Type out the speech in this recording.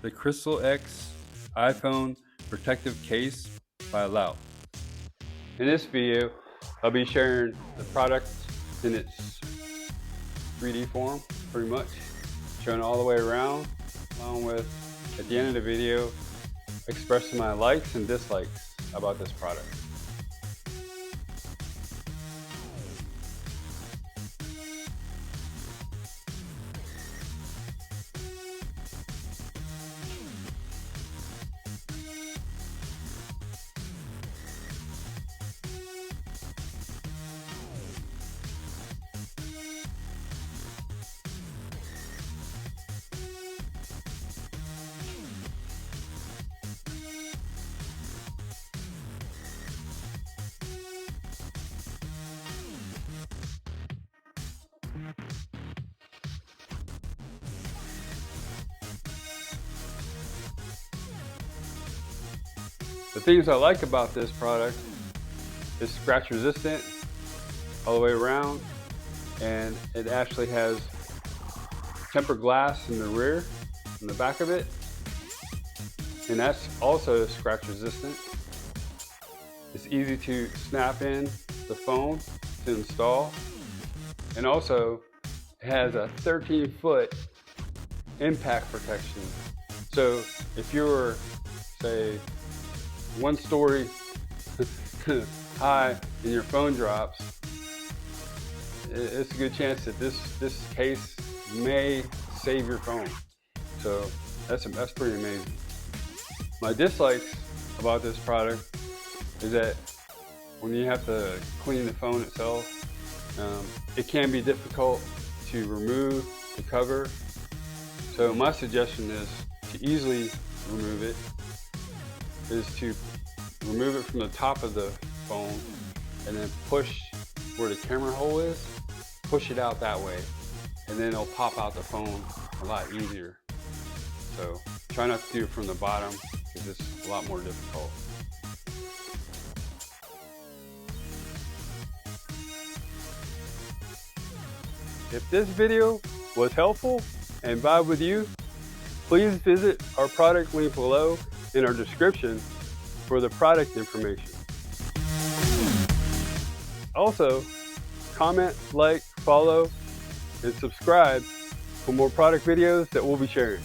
the Crystal X iPhone protective case by Laut. In this video, I'll be sharing the product in its 3D form, pretty much, showing all the way around, along with, at the end of the video, expressing my likes and dislikes about this product. The things I like about this product is scratch resistant all the way around, and it actually has tempered glass in the rear, in the back of it, and that's also scratch resistant. It's easy to snap in the phone to install, and also it has a 13-foot impact protection. So if you were, say, 1 story high and your phone drops, it's a good chance that this case may save your phone. So that's pretty amazing. My dislikes about this product is that when you have to clean the phone itself, it can be difficult to remove the cover. So my suggestion is to easily remove it is to remove it from the top of the phone and then push where the camera hole is, push it out that way, and then it'll pop out the phone a lot easier. So try not to do it from the bottom because it's a lot more difficult. If this video was helpful and vibe with you, please visit our product link below in our description for the product information. Also, comment, like, follow, and subscribe for more product videos that we'll be sharing.